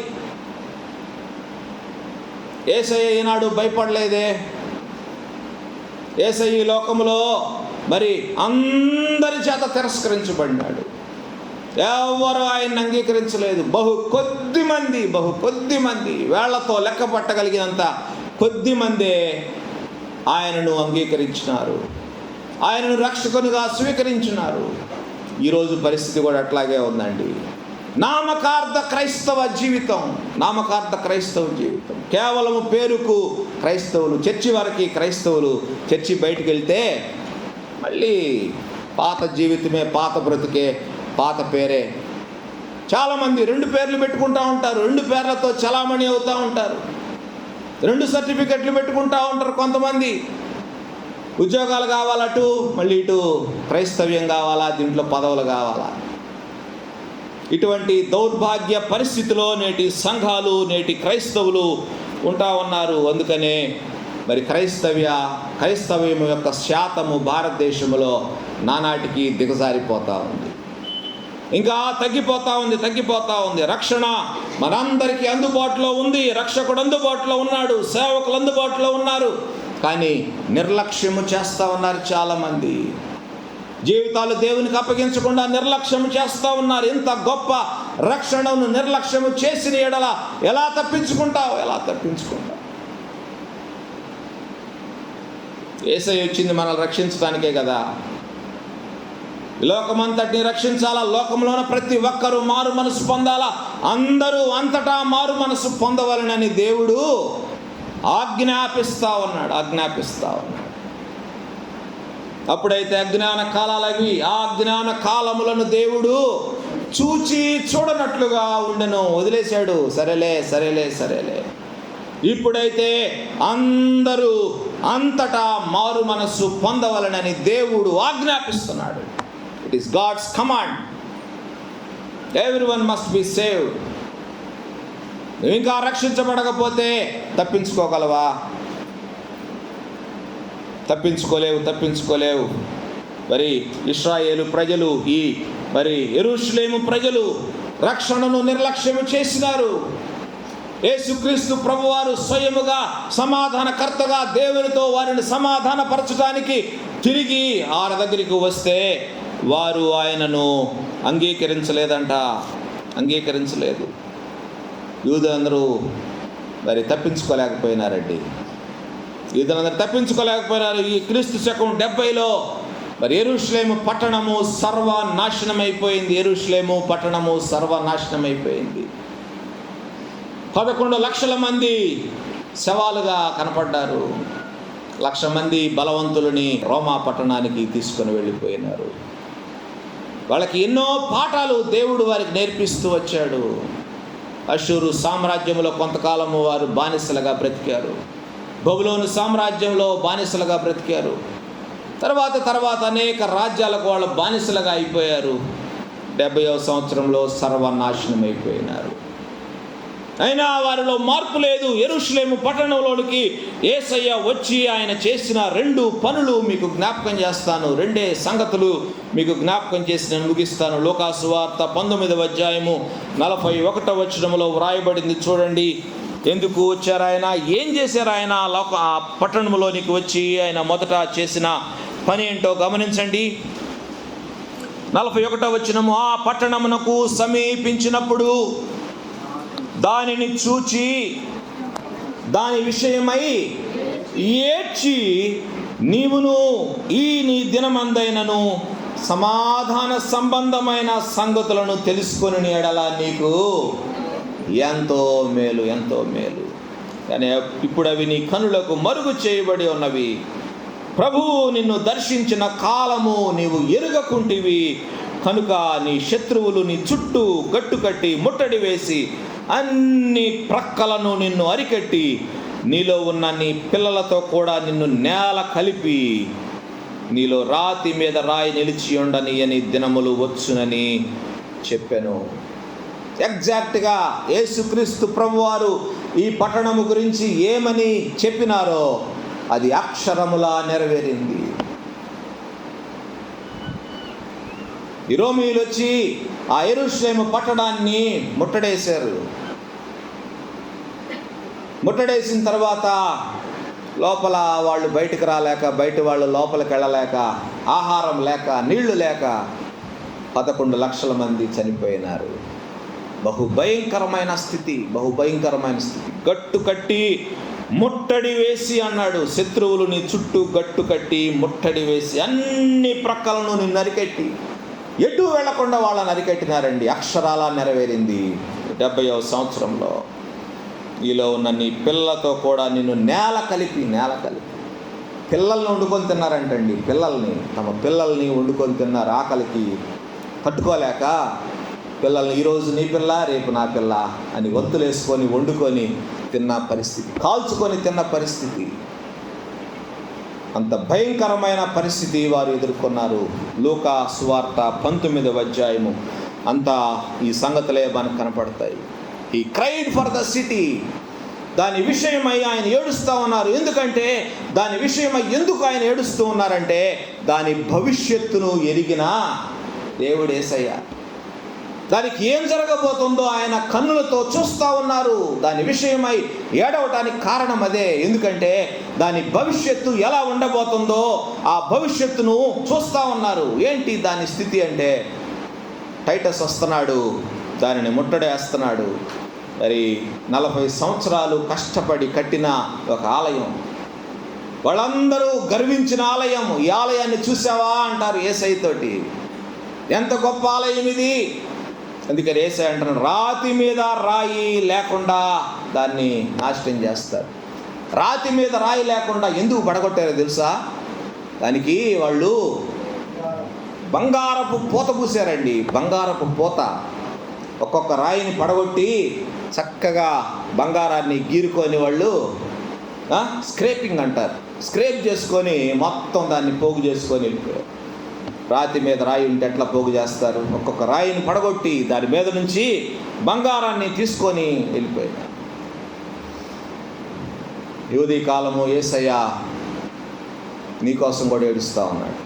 యేసయ్య ఈనాడు భయపడలేదే. యేసయ్య ఈ లోకంలో మరి అందరి చేత తిరస్కరించబడినాడు. ఎవరు ఆయన్ని అంగీకరించలేదు. బహు కొద్ది మంది వేళ్లతో లెక్క పట్టగలిగినంత కొద్ది మందే ఆయనను అంగీకరించినారు, ఆయనను రక్షకునిగా స్వీకరించినారు. ఈరోజు పరిస్థితి కూడా అట్లాగే ఉందండి. నామకార్థ క్రైస్తవ జీవితం, కేవలం పేరుకు క్రైస్తవులు, చర్చి వరకు క్రైస్తవులు. చర్చి బయటికి వెళ్తే మళ్ళీ పాత జీవితమే, పాత బ్రతుకే, పాత పేరే. చాలామంది 2 పేర్లు పెట్టుకుంటూ ఉంటారు, 2 పేర్లతో చలామణి అవుతూ ఉంటారు, 2 సర్టిఫికెట్లు పెట్టుకుంటూ ఉంటారు. కొంతమంది ఉద్యోగాలు కావాలటు, మళ్ళీ ఇటు క్రైస్తవ్యం కావాలా, దీంట్లో పదవులు కావాలా. ఇటువంటి దౌర్భాగ్య పరిస్థితిలో నేటి సంఘాలు, నేటి క్రైస్తవులు ఉంటా ఉన్నారు. అందుకనే మరి క్రైస్తవ్యం యొక్క శాతము భారతదేశంలో నానాటికి దిగజారిపోతూ ఉంది, ఇంకా తగ్గిపోతూ ఉంది. రక్షణ మనందరికీ అందుబాటులో ఉంది, రక్షకుడు అందుబాటులో ఉన్నాడు, సేవకులు అందుబాటులో ఉన్నారు. కానీ నిర్లక్ష్యము చేస్తూ ఉన్నారు చాలామంది. జీవితాలు దేవునికి అప్పగించకుండా నిర్లక్ష్యము చేస్తూ ఉన్నారు. ఇంత గొప్ప రక్షణను నిర్లక్ష్యము చేసిన ఎడల ఎలా తప్పించుకుంటావు? యేసయ్య వచ్చింది మనల్ని రక్షించడానికే కదా. లోకమంతటిని రక్షించాలా, లోకంలోన ప్రతి ఒక్కరూ మారు మనసు పొందాలా, అందరూ అంతటా మారు మనసు పొందవాలని దేవుడు ఆజ్ఞాపిస్తా ఉన్నాడు. అప్పుడైతే అజ్ఞాన కాలాలవి, ఆ అజ్ఞాన కాలములను దేవుడు చూడనట్లుగా ఉండెను, వదిలేశాడు. సరేలే. ఇప్పుడైతే అందరూ అంతటా మారు మనస్సు పొందవలనని దేవుడు ఆజ్ఞాపిస్తున్నాడు. It is God's command. Everyone must be saved. నువ్వు ఇంకా రక్షించబడకపోతే తప్పించుకోగలవా? తప్పించుకోలేవు. మరి ఇశ్రాయేలు ప్రజలు, యెరూషలేము ప్రజలు రక్షణను నిర్లక్ష్యము చేసినారు. యేసుక్రీస్తు ప్రభువారు స్వయముగా సమాధానకర్తగా దేవునితో వారిని సమాధానపరచడానికి తిరిగి ఆయన దగ్గరికి వస్తే వారు ఆయనను అంగీకరించలేదు. యూదులందరూ మరి తప్పించుకోలేకపోయినారండి. ఈ క్రీస్తు శకం 70లో మరి యెరూషలేము పట్టణము సర్వనాశనమైపోయింది. 11 లక్షల మంది శవాలుగా కనపడ్డారు. 1,00,000 మంది బలవంతులని రోమా పట్టణానికి తీసుకొని వెళ్ళిపోయినారు. వాళ్ళకి ఎన్నో పాఠాలు దేవుడు వారికి నేర్పిస్తూ వచ్చాడు. అష్షూరు సామ్రాజ్యంలో కొంతకాలము వారు బానిసలుగా బ్రతికారు. బబులోను సామ్రాజ్యంలో బానిసలుగా బ్రతికారు. తర్వాత అనేక రాజ్యాలకు వాళ్ళు బానిసలుగా అయిపోయారు. 70వ సంవత్సరంలో సర్వనాశనం అయిపోయినారు. అయినా వారిలో మార్పు లేదు. యెరూషలేము పట్టణంలోనికి యేసయ్య వచ్చి ఆయన చేసిన 2 పనులు మీకు జ్ఞాపకం చేస్తాను. 2 సంగతులు మీకు జ్ఞాపకం చేసి నేను ముగిస్తాను. లూకాసు వార్త 19వ అధ్యాయము 41వ వచనంలో వ్రాయబడింది. చూడండి, ఎందుకు వచ్చారు ఆయన, ఏం చేశారు ఆయన ఆ పట్టణంలోనికి వచ్చి ఆయన మొదట చేసిన పని ఏంటో గమనించండి. 41వ వచనము, ఆ పట్టణమునకు సమీపించినప్పుడు దానిని చూచి దాని విషయమై ఏడ్చి, నీవును నీ దినమందైనను సమాధాన సంబంధమైన సంగతులను తెలుసుకొని ఎడల నీకు ఎంతో మేలు. కానీ ఇప్పుడు అవి నీ కనులకు మరుగు చేయబడి ఉన్నవి. ప్రభువు నిన్ను దర్శించిన కాలము నీవు ఎరుగకుంటివి కనుక నీ శత్రువులు నీ చుట్టూ గట్టుకట్టి ముట్టడి వేసి అన్ని ప్రక్కలను నిన్ను అరికట్టి నీలో ఉన్న నీ పిల్లలతో కూడా నిన్ను నేల కలిపి నీలో రాతి మీద రాయి నిలిచి ఉండని అని దినములు వచ్చునని చెప్పాను. ఎగ్జాక్ట్గా యేసుక్రీస్తు ప్రభువారు ఈ పట్టణము గురించి ఏమని చెప్పినారో అది అక్షరములా నెరవేరింది. ఈ రోమీయులు వచ్చి ఆ యెరూషలేము పట్టణాన్ని ముట్టడేసిన తర్వాత లోపల వాళ్ళు బయటకు రాలేక, బయట వాళ్ళు లోపలికి వెళ్ళలేక ఆహారం లేక, నీళ్లు లేక 11 లక్షల మంది చనిపోయినారు. బహుభయంకరమైన స్థితి. గట్టు కట్టి ముట్టడి వేసి అన్నాడు. శత్రువులు నీ చుట్టూ గట్టు కట్టి ముట్టడి వేసి అన్ని ప్రక్కలను నిన్ను నరికెట్టి, ఎటు వెళ్లకుండా వాళ్ళని నరికెట్టినారండి. అక్షరాల నెరవేరింది 70వ సంవత్సరంలో. ఈలో ఉన్న నీ పిల్లలతో కూడా నిన్ను నేల కలిపి పిల్లల్ని వండుకొని తిన్నారంటండి. తమ పిల్లల్ని వండుకొని తిన్నారు. ఆకలికి తట్టుకోలేక పిల్లల్ని ఈరోజు నీ పిల్ల, రేపు నా పిల్ల అని వంతులేసుకొని వండుకొని తిన్న పరిస్థితి, కాల్చుకొని తిన్న పరిస్థితి. అంత భయంకరమైన పరిస్థితి వారు ఎదుర్కొన్నారు. లూకా సువార్త 19వ అధ్యాయము అంతా ఈ సంగతులే మనకు కనపడతాయి. He cried for the city. దాని విషయమై ఆయన ఏడుస్తూ ఉన్నారు. ఎందుకంటే దాని విషయమై ఎందుకు ఆయన ఏడుస్తూ ఉన్నారంటే దాని భవిష్యత్తును ఎరిగిన దేవుడు యేసయ్య. దానికి ఏం జరగబోతుందో ఆయన కన్నులతో చూస్తూ ఉన్నారు. దాని విషయమై ఏడవటానికి కారణం అదే. ఎందుకంటే దాని భవిష్యత్తు ఎలా ఉండబోతుందో ఆ భవిష్యత్తును చూస్తూ ఉన్నారు. ఏంటి దాని స్థితి అంటే, టైటస్ వస్తున్నాడు, దానిని ముట్టడేస్తున్నాడు. మరి 40 సంవత్సరాలు కష్టపడి కట్టిన ఒక ఆలయం, వాళ్ళందరూ గర్వించిన ఆలయం. ఈ ఆలయాన్ని చూసావా అంటారు యేసయ్యతోటి. ఎంత గొప్ప ఆలయం ఇది. అందుకని యేసయ్య అంటున్నాడు, రాతి మీద రాయి లేకుండా దాన్ని నాశనం చేస్తారు. రాతి మీద రాయి లేకుండా ఎందుకు పడగొట్టారో తెలుసా? దానికి వాళ్ళు బంగారపు పూత పూసారండి. బంగారపు పూత. ఒక్కొక్క రాయిని పడగొట్టి చక్కగా బంగారాన్ని గీరుకొని వాళ్ళు స్క్రేపింగ్ అంటారు, స్క్రేప్ చేసుకొని మొత్తం దాన్ని పోగు చేసుకొని వెళ్ళిపోయారు. రాతి మీద రాయి ఉంటే ఎట్లా పోగు చేస్తారు? ఒక్కొక్క రాయిని పడగొట్టి దాని మీద నుంచి బంగారాన్ని తీసుకొని వెళ్ళిపోయారు. యువదీ కాలము యేసయ్య నీకోసం కూడా ఏడుస్తూ ఉన్నాడు.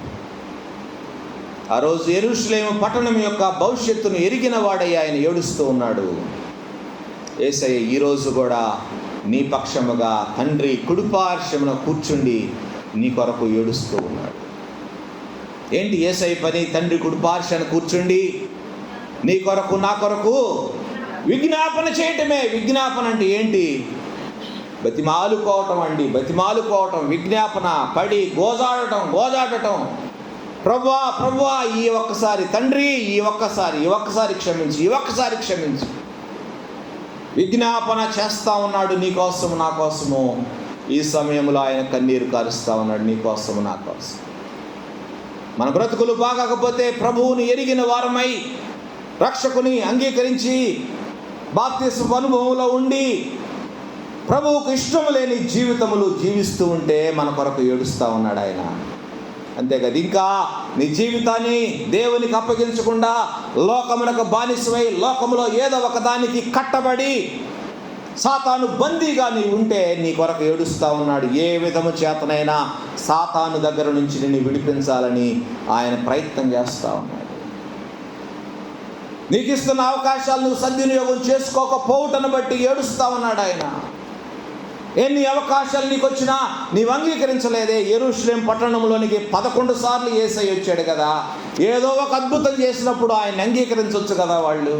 ఆ రోజు యెరూషలేము పట్టణం యొక్క భవిష్యత్తును ఎరిగిన వాడై ఆయన ఏడుస్తూ ఉన్నాడు. యేసయ్య ఈరోజు కూడా నీ పక్షముగా తండ్రి కుడిపార్శ్వమున కూర్చుండి నీ కొరకు ఏడుస్తూ ఉన్నాడు. ఏంటి యేసయ్య పని? తండ్రి కుడిపార్శ్వన కూర్చుండి నీ కొరకు, నా కొరకు విజ్ఞాపన చేయటమే. విజ్ఞాపన అంటే ఏంటి? బతిమాలుకోవటం అండి. బతిమాలుకోవటం, విజ్ఞాపన, పడి గోజాడటం. ప్రభువా ఈ ఒక్కసారి తండ్రి, ఈ ఒక్కసారి క్షమించి విజ్ఞాపన చేస్తూ ఉన్నాడు నీ కోసము, నా కోసము. ఈ సమయంలో ఆయన కన్నీరు కారుస్తూ ఉన్నాడు నీ కోసము, నా కోసం. మన బ్రతుకులు బాగకపోతే ప్రభువుని ఎరిగిన వారమై రక్షకుని అంగీకరించి బాప్తిస్మ అనుభవంలో ఉండి ప్రభువుకు ఇష్టం లేని జీవితములు జీవిస్తూ ఉంటే మన కొరకు ఏడుస్తూ ఉన్నాడు ఆయన. అంతేకాదు, ఇంకా నీ జీవితాన్ని దేవునికి అప్పగించకుండా లోకమునకు బానిసమై లోకములో ఏదో ఒకదానికి కట్టబడి సాతాను బందీగా నీ ఉంటే నీ కొరకు ఏడుస్తూ ఉన్నాడు. ఏ విధము చేతనైనా సాతాను దగ్గర నుంచి నిన్ను విడిపించాలని ఆయన ప్రయత్నం చేస్తూ ఉన్నాడు. నీకు ఇస్తున్న అవకాశాలు నువ్వు సద్వినియోగం చేసుకోకపోవటను బట్టి ఏడుస్తూ ఉన్నాడు ఆయన. ఎన్ని అవకాశాలు నీకు వచ్చినా నీవు అంగీకరించలేదే. యెరూషలేము పట్టణంలోనికి 11 సార్లు యేసయ్య వచ్చాడు కదా. ఏదో ఒక అద్భుతం చేసినప్పుడు ఆయన అంగీకరించవచ్చు కదా. వాళ్ళు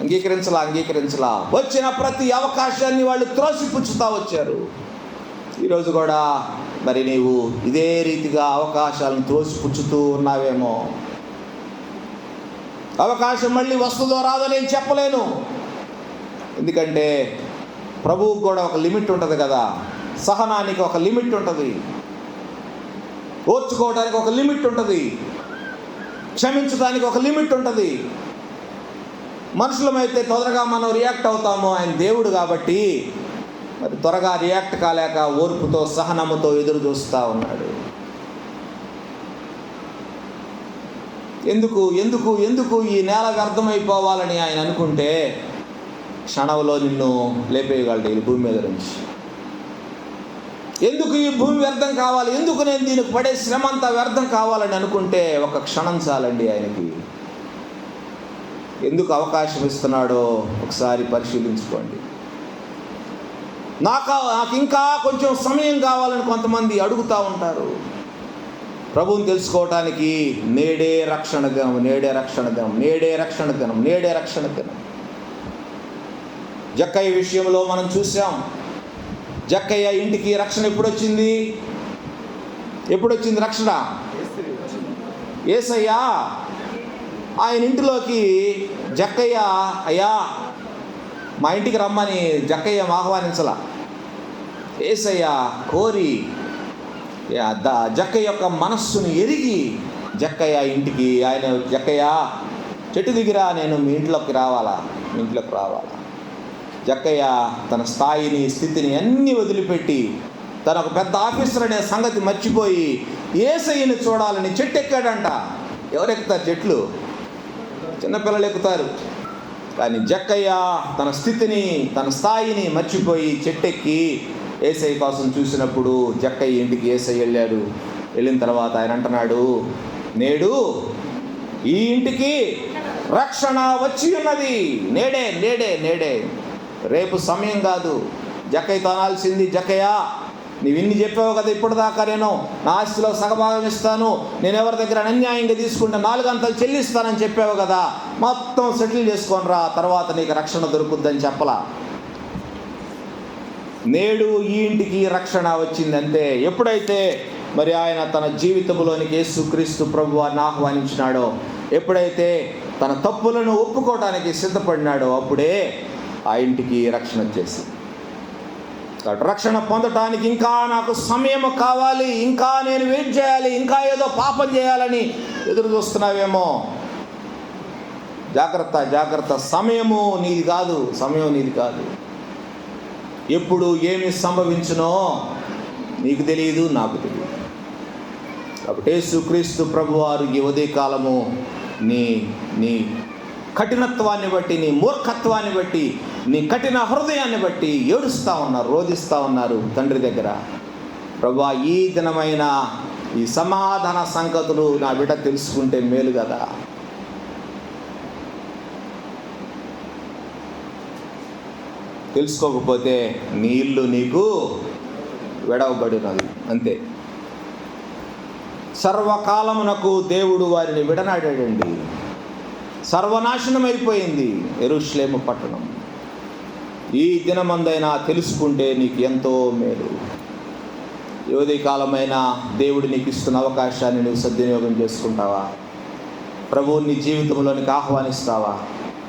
అంగీకరించలా. వచ్చిన ప్రతి అవకాశాన్ని వాళ్ళు త్రోసిపుచ్చుతూ వచ్చారు. ఈరోజు కూడా మరి నీవు ఇదే రీతిగా అవకాశాలను త్రోసిపుచ్చుతూ ఉన్నావేమో. అవకాశం మళ్ళీ వస్తుందో రాదో నేను చెప్పలేను. ఎందుకంటే ప్రభువుకు కూడా ఒక లిమిట్ ఉంటుంది కదా. సహనానికి ఒక లిమిట్ ఉంటుంది, ఓర్చుకోవడానికి ఒక లిమిట్ ఉంటుంది, క్షమించడానికి ఒక లిమిట్ ఉంటుంది. మనుషులమైతే తొందరగా మనం రియాక్ట్ అవుతాము. ఆయన దేవుడు కాబట్టి మరి త్వరగా రియాక్ట్ కాలేక ఓర్పుతో సహనముతో ఎదురు చూస్తూ ఉన్నాడు. ఎందుకు ఈ నేల వ్యర్థమైపోవాలని ఆయన అనుకుంటే క్షణంలో నిన్ను లేపేయగలడు ఈ భూమి మీద నుంచి. ఎందుకు ఈ భూమి వ్యర్థం కావాలి, ఎందుకు నేను దీనికి పడే శ్రమ అంతా వ్యర్థం కావాలని అనుకుంటే ఒక క్షణం చాలండి ఆయనకి. ఎందుకు అవకాశం ఇస్తున్నాడో ఒకసారి పరిశీలించుకోండి. నాకు ఇంకా కొంచెం సమయం కావాలని కొంతమంది అడుగుతూ ఉంటారు. ప్రభువుని తెలుసుకోవటానికి నేడే రక్షణ దినం, నేడే రక్షణ దినం, నేడే రక్షణ దినం, నేడే రక్షణ దినం. జక్కయ్య విషయంలో మనం చూసాం. జక్కయ్య ఇంటికి రక్షణ ఎప్పుడొచ్చింది రక్షణ? యేసయ్య ఆయన ఇంటిలోకి జక్కయ్య, అయ్యా మా ఇంటికి రమ్మని జక్కయ్య ఆహ్వానించలా. యేసయ్య కోరి జక్కయ్య యొక్క మనస్సును ఎరిగి జక్కయ్య ఇంటికి ఆయన, జక్కయ్య చెట్టు దిగిరా, నేను మీ ఇంట్లోకి రావాలా. జక్కయ్య తన స్థాయిని, స్థితిని అన్నీ వదిలిపెట్టి తన ఒక పెద్ద ఆఫీసర్ అనే సంగతి మర్చిపోయి యేసయ్యని చూడాలని చెట్టు ఎక్కాడంట. ఎవరు ఎక్కుతారు చెట్లు? చిన్నపిల్లలు ఎక్కుతారు. కానీ జక్కయ్య తన స్థితిని, తన స్థాయిని మర్చిపోయి చెట్టెక్కి యేసయ్య కోసం చూసినప్పుడు జక్కయ్య ఇంటికి యేసయ్య వెళ్ళాడు. వెళ్ళిన తర్వాత ఆయన అంటున్నాడు, నేడు ఈ ఇంటికి రక్షణ వచ్చి ఉన్నది. నేడే నేడే నేడే, రేపు సమయం కాదు. జక్కయ్యతో అనాల్సింది, జక్కయ్య నీవు ఇన్ని చెప్పావు కదా, ఇప్పటిదాకా నేను నా ఆస్తిలో సగభాగం ఇస్తాను, నేను ఎవరి దగ్గర అన్యాయంగా తీసుకుంటే 4 అంతలు చెల్లిస్తానని చెప్పావు కదా, మొత్తం సెటిల్ చేసుకొని రా, తర్వాత నీకు రక్షణ దొరుకుద్దని చెప్పలా. నేడు ఈ ఇంటికి రక్షణ వచ్చిందంటే ఎప్పుడైతే మరి ఆయన తన జీవితంలోనికి యేసుక్రీస్తు ప్రభువారిని ఆహ్వానించినాడో, ఎప్పుడైతే తన తప్పులను ఒప్పుకోవడానికి సిద్ధపడినాడో, అప్పుడే ఆ ఇంటికి రక్షణ వచ్చేసింది. రక్షణ పొందటానికి ఇంకా నాకు సమయం కావాలి, ఇంకా నేను వెయిట్ చేయాలి, ఇంకా ఏదో పాపం చేయాలని ఎదురు చూస్తున్నావేమో. జాగ్రత్త జాగ్రత్త, సమయం నీది కాదు. ఎప్పుడు ఏమి సంభవించునో నీకు తెలియదు, నాకు తెలియదు. కాబట్టి యేసుక్రీస్తు ప్రభువారు ఈ ఉదయకాలము నీ కఠినత్వాన్ని బట్టి, నీ మూర్ఖత్వాన్ని బట్టి, నీ కఠిన హృదయాన్ని బట్టి ఏడుస్తూ ఉన్నారు, రోధిస్తూ ఉన్నారు తండ్రి దగ్గర. ప్రభువా, ఈ దినమైన ఈ సమాధాన సంగతులు నా బిడ్డ తెలుసుకుంటే మేలు కదా. తెలుసుకోకపోతే నీ ఇల్లు నీకు విడవబడినది, అంతే. సర్వకాలమునకు దేవుడు వారిని విడనాడాడండి. సర్వనాశనం అయిపోయింది యెరూషలేము పట్టణం. ఈ దినమందైనా తెలుసుకుంటే నీకు ఎంతో మేలు. యువతి కాలమైన దేవుడు నీకు ఇస్తున్న అవకాశాన్ని నువ్వు సద్వినియోగం చేసుకుంటావా? ప్రభువు నీ జీవితంలోనికి ఆహ్వానిస్తావా?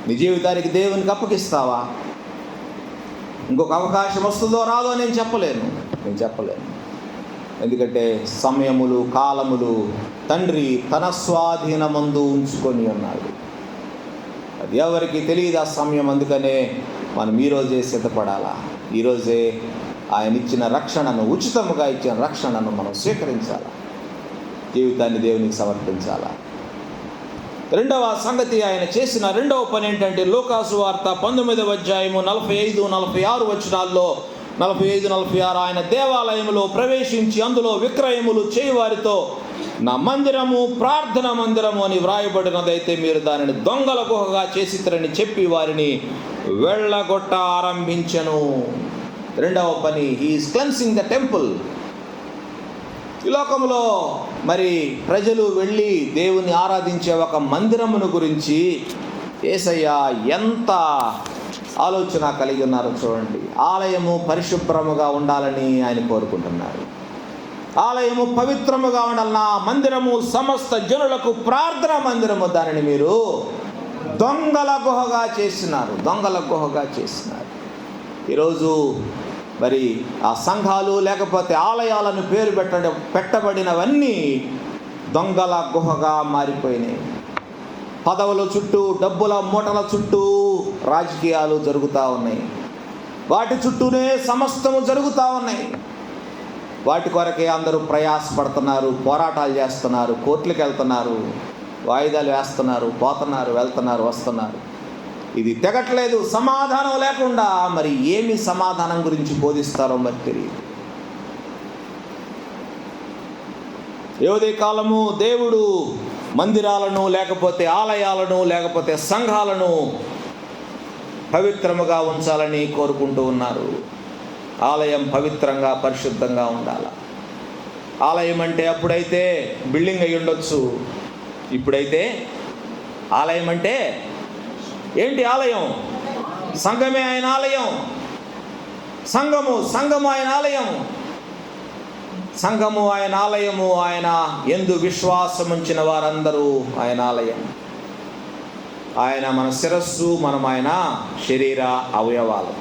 నీ జీవితానికి దేవునికి అప్పగిస్తావా? ఇంకొక అవకాశం వస్తుందో రాదో నేను చెప్పలేను. ఎందుకంటే సమయములు, కాలములు తండ్రి తన స్వాధీనమందు ఉంచుకొని ఉన్నాడు. అది ఎవరికి తెలియదు ఆ సమయం. అందుకనే మనం ఈరోజే సిద్ధపడాలా. ఈరోజే ఆయన ఇచ్చిన రక్షణను, ఉచితముగా ఇచ్చిన రక్షణను మనం స్వీకరించాలా. జీవితాన్ని దేవునికి సమర్పించాలా. రెండవ సంగతి, ఆయన చేసిన రెండవ పని ఏంటంటే, లూకాసు వార్త 19వ అధ్యాయము 45-46 వచనాల్లో, 45-46, ఆయన దేవాలయములో ప్రవేశించి అందులో విక్రయములు చేయువారితో, నా మందిరము ప్రార్థన మందిరము అని వ్రాయబడినదైతే మీరు దానిని దొంగల గుహగా చేసిరని చెప్పి వారిని వెళ్ళగొట్ట ఆరంభించెను. రెండవ పని, he is cleansing the temple. ఈ లోకంలో మరి ప్రజలు వెళ్ళి దేవుని ఆరాధించే ఒక మందిరమును గురించి యేసయ్య ఎంత ఆలోచన కలిగి ఉన్నారో చూడండి. ఆలయము పరిశుభ్రముగా ఉండాలని ఆయన కోరుకుంటున్నారు. ఆలయము పవిత్రముగా ఉండాలన్నా, మందిరము సమస్త జనులకు ప్రార్థన మందిరము, దానిని మీరు దొంగల గుహగా చేసినారు. ఈరోజు మరి ఆ సంఘాలు లేకపోతే ఆలయాలను పేరు పెట్టబడినవన్నీ దొంగల గుహగా మారిపోయినాయి. పదవుల చుట్టూ, డబ్బుల మూటల చుట్టూ రాజకీయాలు జరుగుతూ ఉన్నాయి. వాటి చుట్టూనే సమస్తము జరుగుతూ ఉన్నాయి. వాటి కొరకే అందరూ ప్రయాసపడుతున్నారు, పోరాటాలు చేస్తున్నారు, కోర్టులకు వెళ్తున్నారు, వాయిదాలు వేస్తున్నారు, పోతున్నారు, వెళ్తున్నారు, వస్తున్నారు. ఇది తెగట్లేదు. సమాధానం లేకుండా మరి ఏమి సమాధానం గురించి బోధిస్తారో మరి తెలియదు. యోధి కాలము దేవుడు మందిరాలను లేకపోతే ఆలయాలను లేకపోతే సంఘాలను పవిత్రముగా ఉంచాలని కోరుకుంటూ ఉన్నారు. ఆలయం పవిత్రంగా, పరిశుద్ధంగా ఉండాలి. ఆలయం అంటే అప్పుడైతే బిల్డింగ్ అయి ఉండొచ్చు, ఇప్పుడైతే ఆలయం అంటే ఏంటి? ఆలయం, సంఘమే ఆయన ఆలయం. సంఘము ఆయన ఆలయం. సంఘము ఆయన ఆలయము. ఆయన యందు విశ్వాసం ఉంచిన వారందరూ ఆయన ఆలయం. ఆయన మన శిరస్సు, మనం ఆయన శరీర అవయవాలు.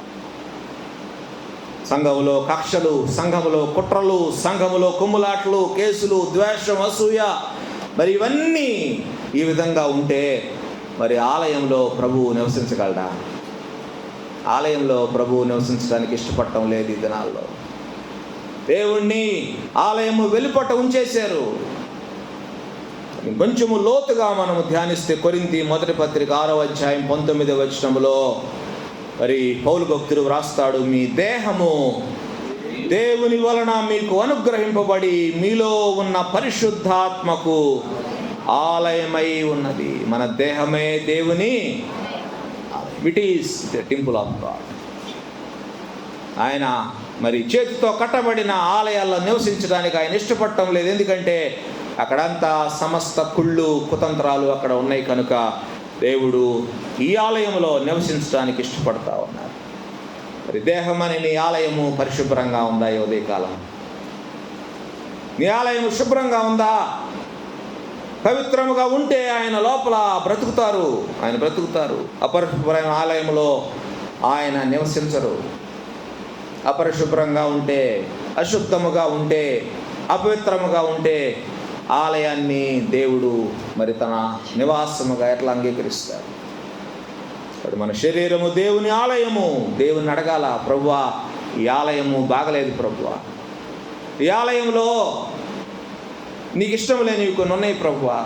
సంఘములో కక్షలు, సంఘములో కుట్రలు, సంఘములో కుమ్ములాట్లు, కేసులు, ద్వేషం, అసూయ, మరి ఇవన్నీ ఈ విధంగా ఉంటే మరి ఆలయంలో ప్రభువు నివసించగలడా? ఆలయంలో ప్రభువు నివసించడానికి ఇష్టపడటం లేదు ఈ దినాల్లో. దేవుణ్ణి ఆలయము వెలుపట ఉంచేశారు. కొంచెము లోతుగా మనము ధ్యానిస్తే కొరింథీ మొదటి పత్రిక 6వ అధ్యాయం 19వ వచనములో మరి పౌలు భక్తుడు వ్రాస్తాడు, మీ దేహము దేవుని వలన మీకు అనుగ్రహింపబడి మీలో ఉన్న పరిశుద్ధాత్మకు ఆలయమై ఉన్నది. మన దేహమే దేవుని, it is the temple of God. ఆయన మరి చేతితో కట్టబడిన ఆలయాల్లో నివసించడానికి ఆయన ఇష్టపడటం లేదు. ఎందుకంటే అక్కడంతా సమస్త కుళ్ళు కుతంత్రాలు అక్కడ ఉన్నాయి కనుక దేవుడు ఈ ఆలయంలో నివసించడానికి ఇష్టపడతా ఉన్నారు. మరి దేహం అనే నీ ఆలయము పరిశుభ్రంగా ఉందా? ఈ ఉదయకాలం నీ ఆలయం శుభ్రంగా ఉందా? పవిత్రముగా ఉంటే ఆయన లోపల బ్రతుకుతారు, ఆయన బ్రతుకుతారు. అపరిశుభ్రమైన ఆలయంలో ఆయన నివసించరు. అపరిశుభ్రంగా ఉంటే, అశుద్ధముగా ఉంటే, అపవిత్రముగా ఉంటే ఆలయాన్ని దేవుడు మరి తన నివాసముగా ఎట్లా అంగీకరిస్తారు? మన శరీరము దేవుని ఆలయము. దేవుని అడగాల, ప్రభువా ఈ ఆలయము బాగలేదు ప్రభువా, ఈ ఆలయంలో నీకు ఇష్టం లేనివి కొన్ని ఉన్నాయి ప్రభువా.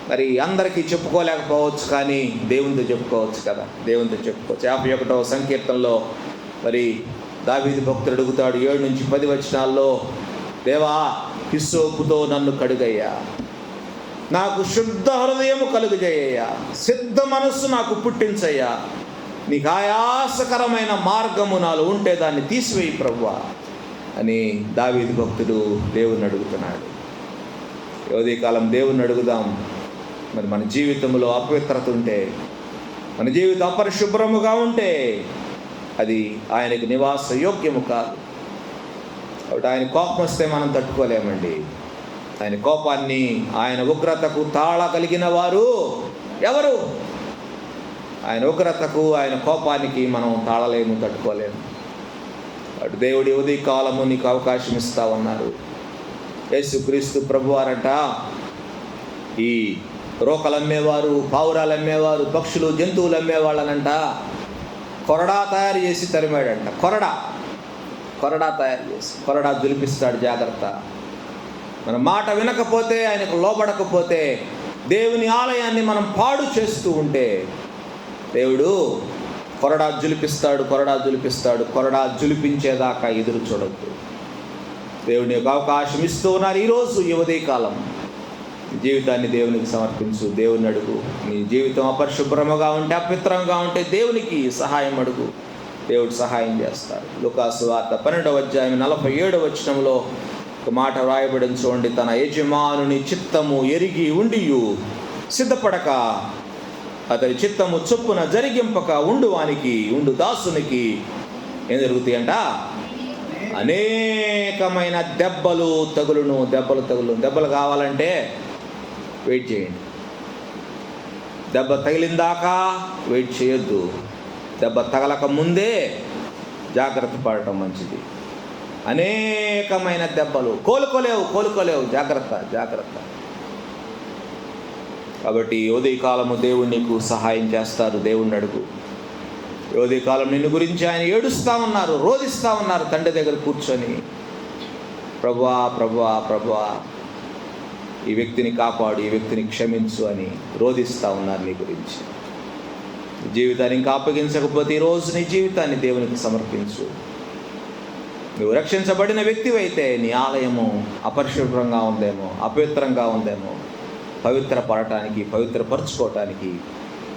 మరి అందరికీ చెప్పుకోలేకపోవచ్చు, కానీ దేవునితో చెప్పుకోవచ్చు కదా, దేవునితో చెప్పుకోవచ్చు. 51వ సంకీర్తనలో మరి దావీదు భక్తుడు అడుగుతాడు 7 నుంచి 10 వచనాల్లో, దేవా హిస్సోపుతో నన్ను కడుగయ్యా, నాకు శుద్ధ హృదయము కలుగజేయ్యా, సిద్ధ మనస్సు నాకు పుట్టించయ్యా, నీకు ఆయాసకరమైన మార్గము నాలో ఉంటే దాన్ని తీసివేయి ప్రభువా అని దావీదు భక్తుడు దేవుని అడుగుతున్నాడు. ఉదయకాలం దేవుని అడుగుదాం. మరి మన జీవితంలో అపవిత్రత ఉంటే, మన జీవితం అపరిశుభ్రముగా ఉంటే అది ఆయనకు నివాస యోగ్యము కాదు. కాబట్టి ఆయన కోపం వస్తే మనం తట్టుకోలేమండి. ఆయన కోపాన్ని, ఆయన ఉగ్రతకు తాళగలిగిన వారు ఎవరు? ఆయన ఉగ్రతకు, ఆయన కోపానికి మనం తాళలేము, తట్టుకోలేము. అటు దేవుడి ఉదయ కాలము నీకు అవకాశం ఇస్తా ఉన్నారు. యేసుక్రీస్తు ప్రభువారట ఈ రోకలు అమ్మేవారు, పావురాలు అమ్మేవారు, పక్షులు జంతువులు అమ్మేవాళ్ళనంట కొరడా తయారు చేసి తరిమాడంట. కొరడా తయారు చేసి, కొరడా దులిపిస్తాడు, జాగ్రత్త. మన మాట వినకపోతే, ఆయనకు లోబడకపోతే, దేవుని ఆలయాన్ని మనం పాడు చేస్తూ ఉంటే దేవుడు కొరడా జులిపిస్తాడు. కొరడా జులిపించేదాకా ఎదురు చూడద్దు. దేవుని యొక్క అవకాశం ఇస్తూ ఉన్నారు ఈరోజు ఈ ఉదయకాలం. జీవితాన్ని దేవునికి సమర్పించు, దేవుని అడుగు. నీ జీవితం అపరిశుభ్రముగా ఉంటే, అపవిత్రంగా ఉంటే దేవునికి సహాయం అడుగు, దేవుడు సహాయం చేస్తాడు. లూకాసు వార్త 12వ అధ్యాయం 47వ వచనంలో ఒక మాట రాయబడిన చూడండి, తన యజమానుని చిత్తము ఎరిగి ఉండియు సిద్ధపడక అతని చిత్తము చొప్పున జరిగింపక ఉండు దాసునికి ఏం జరుగుతాయంట? అనేకమైన దెబ్బలు తగులును. దెబ్బలు కావాలంటే వెయిట్ చేయండి. దెబ్బ తగిలిందాకా వెయిట్ చేయొద్దు. దెబ్బ తగలక ముందే జాగ్రత్త పడటం మంచిది. అనేకమైన దెబ్బలు, కోలుకోలేవు. జాగ్రత్త. కాబట్టి ఉదయకాలము దేవుడు నీకు సహాయం చేస్తారు. దేవుణ్ణి అడుగు. ఉదయకాలం నిన్ను గురించి ఆయన ఏడుస్తూ ఉన్నారు, రోధిస్తూ ఉన్నారు తండ్రి దగ్గర కూర్చొని, ప్రభువా ఈ వ్యక్తిని కాపాడు, ఈ వ్యక్తిని క్షమించు అని రోధిస్తూ ఉన్నారు నీ గురించి. జీవితాన్ని ఇంకా అప్పగించకపోతే ఈరోజు నీ జీవితాన్ని దేవునికి సమర్పించు. నువ్వు రక్షించబడిన వ్యక్తివైతే నీ ఆలయము అపరిశుభ్రంగా ఉందేమో, అపవిత్రంగా ఉందేమో, పవిత్రపరచుకోవటానికి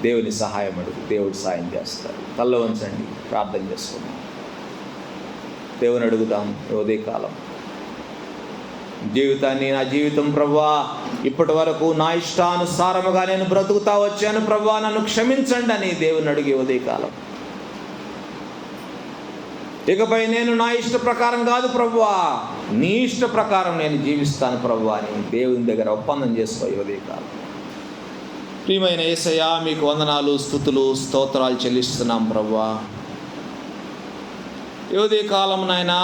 దేవుని సహాయం అడుగు. దేవుడు సాయం చేస్తాడు. తల్ల వంచండి, ప్రార్థన చేసుకుందాం. దేవుని అడుగుదాం. ఉదయకాలం జీవితాన్ని, నా జీవితం ప్రభువా ఇప్పటి వరకు నా ఇష్టానుసారముగా నేను బ్రతుకుతా వచ్చాను ప్రభువా, నన్ను క్షమించండి అని దేవుని అడిగే ఉదయకాలం. ఇకపై నేను నా ఇష్ట ప్రకారం కాదు ప్రభువా, నీ ఇష్ట ప్రకారం నేను జీవిస్తాను ప్రభువా అని దేవుని దగ్గర ఒప్పందం చేసుకో ఉదయకాలం. ప్రియమైన యేసయ్య, మీకు వందనాలు, స్తుతులు, స్తోత్రాలు చెల్లిస్తున్నాం ప్రభువా. ఉదయకాలం నాయనా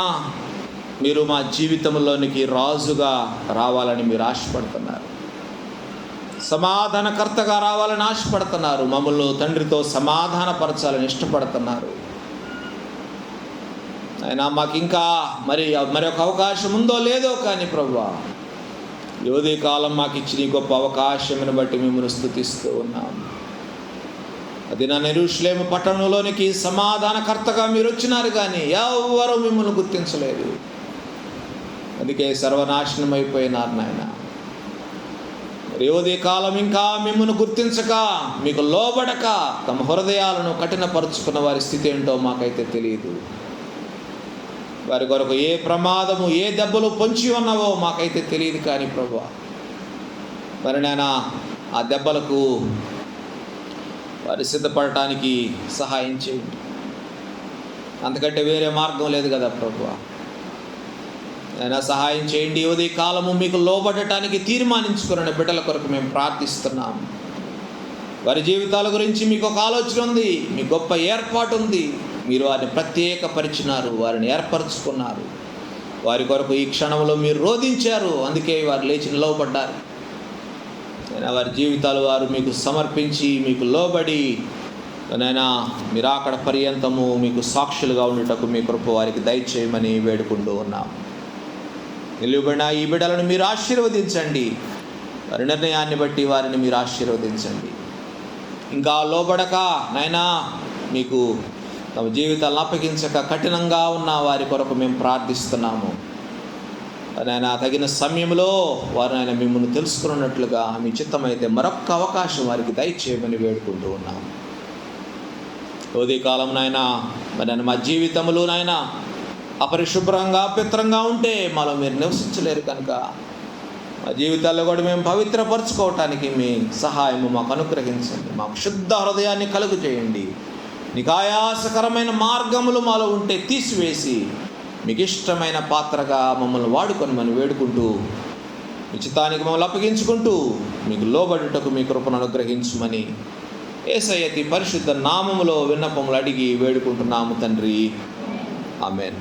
మీరు మా జీవితంలోనికి రాజుగా రావాలని మీరు ఆశపడుతున్నారు, సమాధానకర్తగా రావాలని ఆశపడుతున్నారు, మమ్మల్ని తండ్రితో సమాధానపరచాలని ఇష్టపడుతున్నారు. అయినా మాకు ఇంకా మరొక అవకాశం ఉందో లేదో కానీ ప్రభువా, ఉదయకాలం మాకు ఇచ్చిన ఈ గొప్ప అవకాశమును బట్టి మిమ్మల్ని స్తుతిస్తూ ఉన్నాం. అది నా యెరూషలేము పట్టణంలోనికి సమాధానకర్తగా మీరు వచ్చినారు, కానీ ఎవరు మిమ్మల్ని గుర్తించలేదు. అందుకే సర్వనాశనం అయిపోయినారు నాయన. ఉదయకాలం ఇంకా మిమ్మల్ని గుర్తించక, మీకు లోబడక తమ హృదయాలను కఠినపరుచుకున్న వారి స్థితి ఏంటో మాకైతే తెలియదు. వారి కొరకు ఏ ప్రమాదము, ఏ దెబ్బలు పొంచి ఉన్నావో మాకైతే తెలియదు. కానీ ప్రభువా, మరి నాయనా ఆ దెబ్బలకు వారు సిద్ధపడటానికి సహాయం చేయండి. అంతకంటే వేరే మార్గం లేదు కదా ప్రభువా. అయినా సహాయం చేయండి. ఉదయ కాలము మీకు లోబడటానికి తీర్మానించుకున్న బిడ్డల కొరకు మేము ప్రార్థిస్తున్నాము. వారి జీవితాల గురించి మీకు ఒక ఆలోచన ఉంది, మీ గొప్ప ఏర్పాటు ఉంది. మీరు వారిని ప్రత్యేకపరిచినారు, వారిని ఏర్పరచుకున్నారు. వారి కొరకు ఈ క్షణంలో మీరు రోధించారు, అందుకే వారు లేచి నిలవబడ్డారు. అయినా వారి జీవితాలు వారు మీకు సమర్పించి, మీకు లోబడి నైనా మీరు అక్కడ పర్యంతము మీకు సాక్షులుగా ఉండేటకు మీ కృప వారికి దయచేయమని వేడుకుంటూ ఉన్నాం. నిలువబడిన ఈ బిడ్డలను మీరు ఆశీర్వదించండి. వారి నిర్ణయాన్ని బట్టి వారిని మీరు ఆశీర్వదించండి. ఇంకా లోబడక నైనా మీకు తమ జీవితాలను అప్పగించక కఠినంగా ఉన్న వారి కొరకు మేము ప్రార్థిస్తున్నాము. నైనా తగిన సమయంలో వారు ఆయన మిమ్మల్ని తెలుసుకున్నట్లుగా మీ చిత్తమైతే మరొక్క అవకాశం వారికి దయచేయమని వేడుకుంటూ ఉన్నాము. ఉదయకాలం నాయన మరి మా జీవితములు నాయన అపరిశుభ్రంగా అపవిత్రంగా ఉంటే మాలో మీరు నివసించలేరు కనుక మా జీవితాల్లో కూడా మేము పవిత్రపరచుకోవటానికి మీ సహాయము మాకు అనుగ్రహించండి. మాకు శుద్ధ హృదయాన్ని కలుగు చేయండి. నీకు ఆయాసకరమైన మార్గములు మాలో ఉంటే తీసివేసి మీకు ఇష్టమైన పాత్రగా మమ్మల్ని వాడుకొని మనం వేడుకుంటూ మీ చిత్తానికి మమ్మల్ని అప్పగించుకుంటూ మీకు లోబడుటకు మీ కృపను అనుగ్రహించమని యేసయ్య పరిశుద్ధ నామములో విన్నపములు అడిగి వేడుకుంటున్నాము తండ్రి. ఆమేన్.